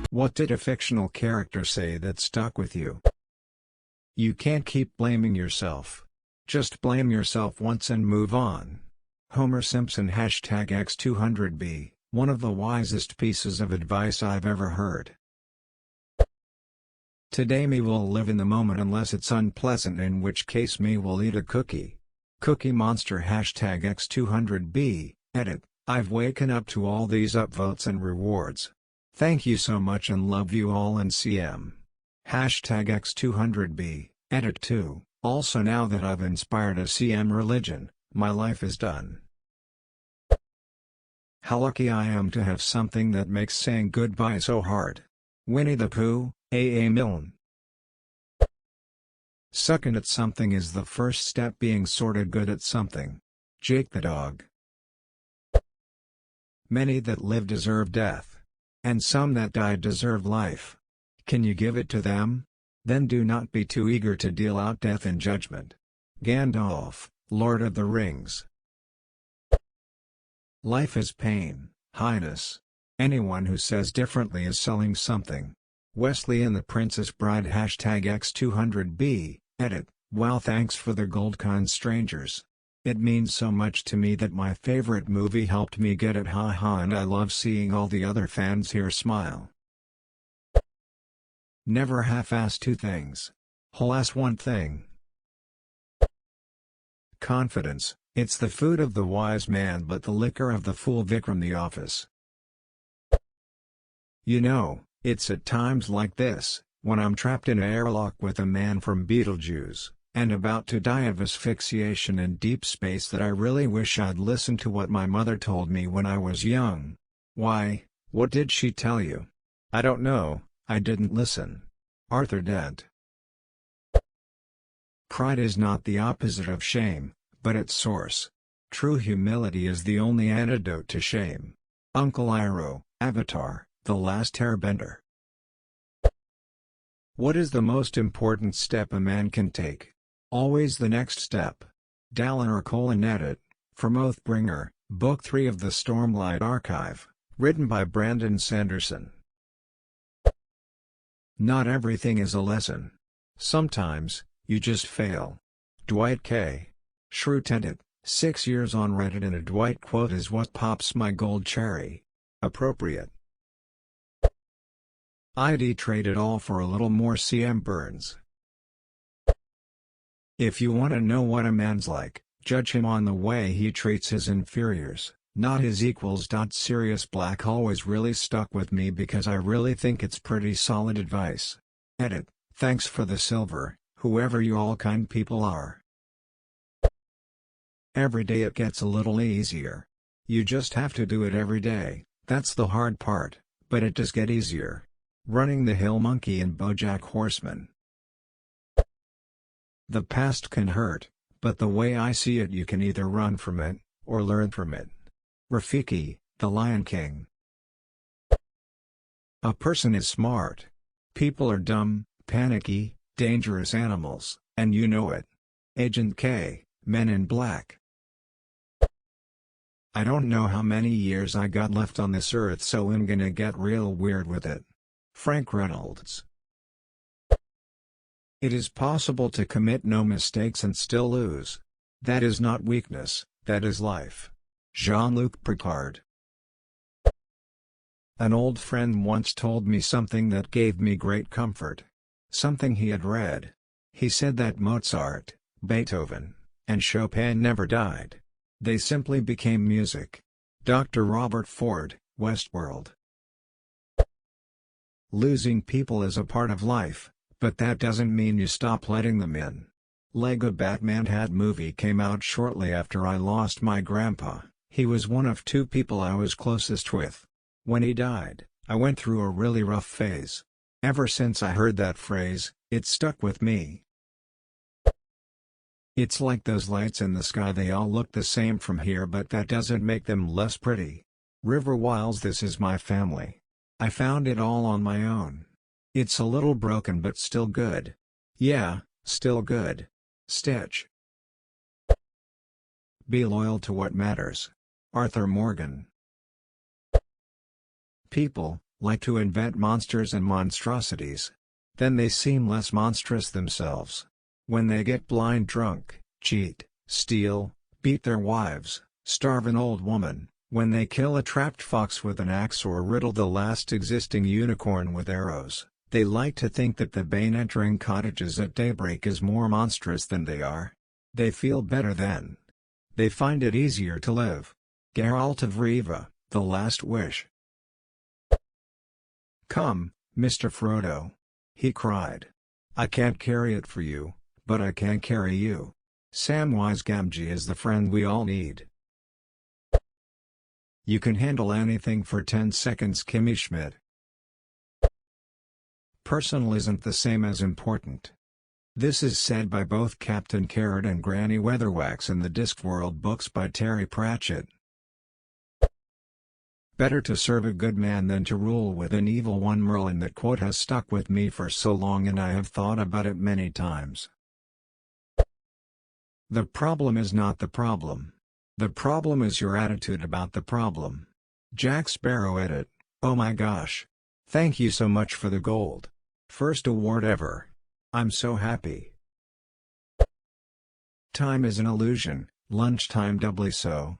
What did a fictional character say that stuck with you? You can't keep blaming yourself. Just blame yourself once and move on. Homer Simpson #X200B, one of the wisest pieces of advice I've ever heard. Today me will live in the moment unless it's unpleasant, in which case me will eat a cookie. Cookie Monster #X200B, edit, I've waken up to all these upvotes and rewards. Thank you so much and love you all and CM. #X200B, edit 2, also now that I've inspired a CM religion, my life is done. How lucky I am to have something that makes saying goodbye so hard. Winnie the Pooh, A.A. Milne. Sucking at something is the first step being sorta good at something. Jake the Dog. Many that live deserve death. And some that die deserve life. Can you give it to them? Then do not be too eager to deal out death in judgment. Gandalf, Lord of the Rings. Life is pain, Highness. Anyone who says differently is selling something. Wesley and the Princess Bride #X200B, edit, wow, thanks for the gold coin, strangers. It means so much to me that my favorite movie helped me get it, haha, and I love seeing all the other fans here smile. Never half-ass two things. Whole-ass one thing. Confidence, it's the food of the wise man but the liquor of the fool. Vikram The Office. You know, it's at times like this, when I'm trapped in an airlock with a man from Beetlejuice, and about to die of asphyxiation in deep space, that I really wish I'd listened to what my mother told me when I was young. Why, what did she tell you? I don't know, I didn't listen. Arthur Dent. Pride is not the opposite of shame, but its source. True humility is the only antidote to shame. Uncle Iroh, Avatar, The Last Airbender. What is the most important step a man can take? Always the next step. Dallin or edit, from Oathbringer, Book 3 of the Stormlight Archive, written by Brandon Sanderson. Not everything is a lesson. Sometimes, you just fail. Dwight K. Schrute, edit, 6 years on Reddit and a Dwight quote is what pops my gold cherry. Appropriate. I'd trade it all for a little more CM Burns. If you want to know what a man's like, judge him on the way he treats his inferiors, not his equals. Sirius Black always really stuck with me because I really think it's pretty solid advice. Edit, thanks for the silver, whoever you all kind people are. Every day it gets a little easier. You just have to do it every day, that's the hard part, but it does get easier. Running the Hill Monkey and BoJack Horseman. The past can hurt, but the way I see it, you can either run from it, or learn from it. Rafiki, The Lion King. A person is smart. People are dumb, panicky, dangerous animals, and you know it. Agent K, Men in Black. I don't know how many years I got left on this earth, so I'm gonna get real weird with it. Frank Reynolds. It is possible to commit no mistakes and still lose. That is not weakness, that is life. Jean-Luc Picard. An old friend once told me something that gave me great comfort. Something he had read. He said that Mozart, Beethoven, and Chopin never died. They simply became music. Dr. Robert Ford, Westworld. Losing people is a part of life, but that doesn't mean you stop letting them in. Lego Batman movie came out shortly after I lost my grandpa. He was one of 2 people I was closest with. When he died, I went through a really rough phase. Ever since I heard that phrase, it stuck with me. It's like those lights in the sky, they all look the same from here, but that doesn't make them less pretty. River Wiles. This is my family. I found it all on my own. It's a little broken but still good. Yeah, still good. Stitch. Be loyal to what matters. Arthur Morgan. People, like to invent monsters and monstrosities. Then they seem less monstrous themselves. When they get blind drunk, cheat, steal, beat their wives, starve an old woman, when they kill a trapped fox with an axe or riddle the last existing unicorn with arrows, they like to think that the Bane entering cottages at daybreak is more monstrous than they are. They feel better then. They find it easier to live. Geralt of Riva, The Last Wish. "Come, Mr. Frodo," he cried. "I can't carry it for you, but I can carry you. Samwise Gamgee is the friend we all need." You can handle anything for 10 seconds. Kimmy Schmidt. Personal isn't the same as important. This is said by both Captain Carrot and Granny Weatherwax in the Discworld books by Terry Pratchett. Better to serve a good man than to rule with an evil one. Merlin. That quote has stuck with me for so long and I have thought about it many times. The problem is not the problem. The problem is your attitude about the problem. Jack Sparrow. Edit. Oh my gosh. Thank you so much for the gold. First award ever. I'm so happy. Time is an illusion, lunchtime doubly so.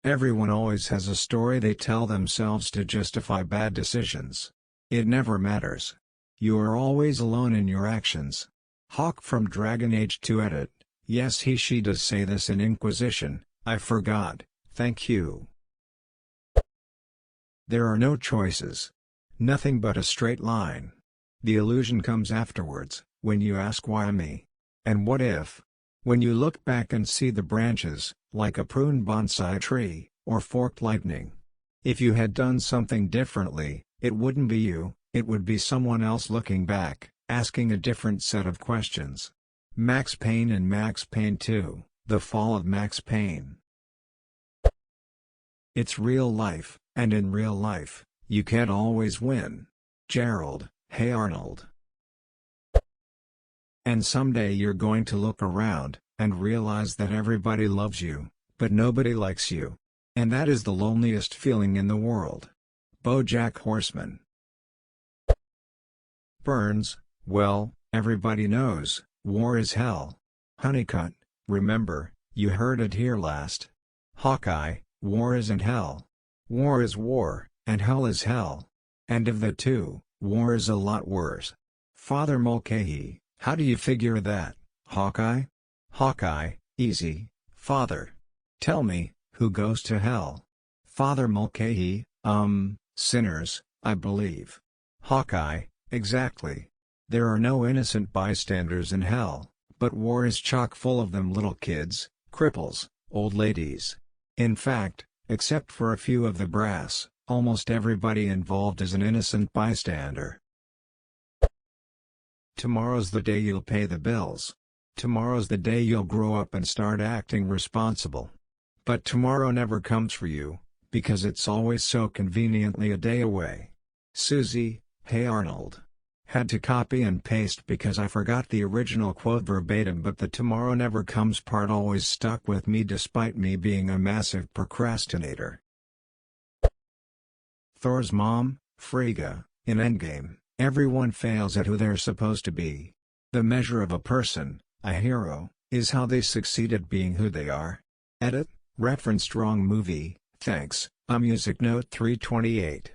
Everyone always has a story they tell themselves to justify bad decisions. It never matters. You are always alone in your actions. Hawk from Dragon Age 2. Edit. Yes, he/she does say this in Inquisition. I forgot, thank you. There are no choices. Nothing but a straight line. The illusion comes afterwards, when you ask why me? And what if? When you look back and see the branches, like a pruned bonsai tree, or forked lightning. If you had done something differently, it wouldn't be you, it would be someone else looking back, asking a different set of questions. Max Payne and Max Payne 2, The Fall of Max Payne. It's real life, and in real life, you can't always win. Gerald, Hey Arnold. And someday you're going to look around, and realize that everybody loves you, but nobody likes you. And that is the loneliest feeling in the world. BoJack Horseman. Burns, well, everybody knows, war is hell. Honeycutt, remember, you heard it here last. Hawkeye, war isn't hell. War is war, and hell is hell. And of the two, war is a lot worse. Father Mulcahy, how do you figure that, Hawkeye? Hawkeye, easy, Father. Tell me, who goes to hell? Father Mulcahy, sinners, I believe. Hawkeye, exactly. There are no innocent bystanders in hell, but war is chock full of them, little kids, cripples, old ladies. In fact, except for a few of the brass, almost everybody involved is an innocent bystander. Tomorrow's the day you'll pay the bills. Tomorrow's the day you'll grow up and start acting responsible. But tomorrow never comes for you, because it's always so conveniently a day away. Susie, Hey Arnold. Had to copy and paste because I forgot the original quote verbatim, but the tomorrow never comes part always stuck with me despite me being a massive procrastinator. Thor's mom, Frigga, in Endgame, everyone fails at who they're supposed to be. The measure of a person, a hero, is how they succeed at being who they are. Edit, referenced wrong movie, thanks, a music note 328.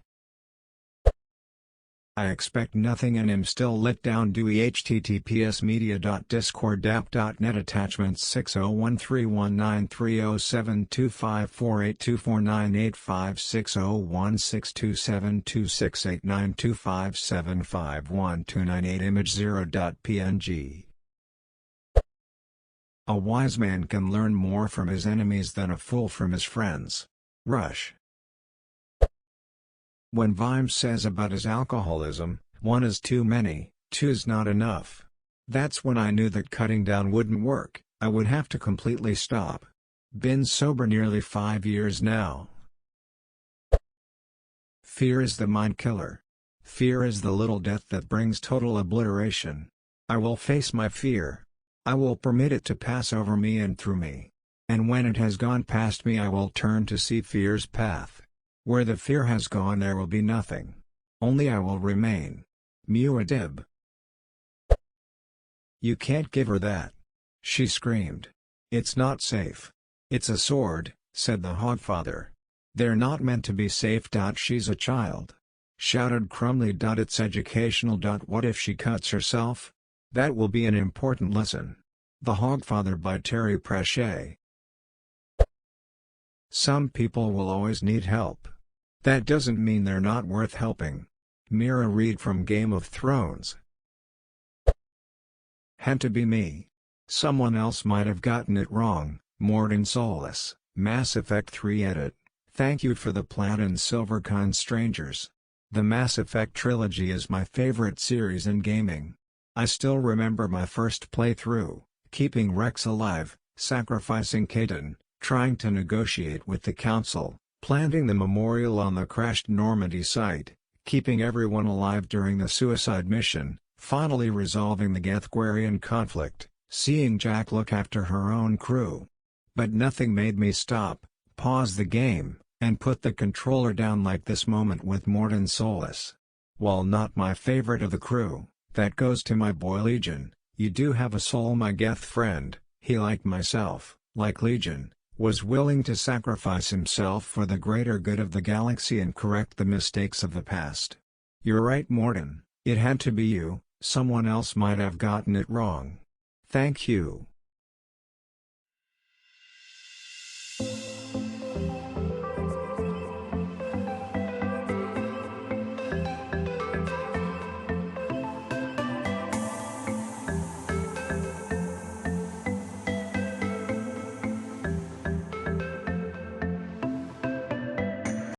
I expect nothing and am still let down. Dewey https media.discordapp.net attachments 60131930725482498560162726892575129 image 0.png. A wise man can learn more from his enemies than a fool from his friends. Rush. When Vimes says about his alcoholism, one is too many, two's not enough. That's when I knew that cutting down wouldn't work, I would have to completely stop. Been sober nearly 5 years now. Fear is the mind killer. Fear is the little death that brings total obliteration. I will face my fear. I will permit it to pass over me and through me. And when it has gone past me I will turn to see fear's path. Where the fear has gone there will be nothing. Only I will remain. Muad'Dib. You can't give her that. She screamed. It's not safe. It's a sword, said the Hogfather. They're not meant to be safe. She's a child. Shouted Crumley. It's educational. What if she cuts herself? That will be an important lesson. The Hogfather by Terry Pratchett. Some people will always need help. That doesn't mean they're not worth helping. Mira Reed from Game of Thrones. Had to be me. Someone else might have gotten it wrong. Morton Solus, Mass Effect 3 Edit. Thank you for the Plaid and Silverkind Strangers. The Mass Effect trilogy is my favorite series in gaming. I still remember my first playthrough, keeping Rex alive, sacrificing Kaidan, trying to negotiate with the Council, planting the memorial on the crashed Normandy site, keeping everyone alive during the suicide mission, finally resolving the Gethquarian conflict, seeing Jack look after her own crew. But nothing made me stop, pause the game, and put the controller down like this moment with Morton Solus. While not my favorite of the crew, that goes to my boy Legion. You do have a soul, my Geth friend. He, like myself, like Legion, was willing to sacrifice himself for the greater good of the galaxy and correct the mistakes of the past. You're right, Morton, it had to be you. Someone else might have gotten it wrong. Thank you.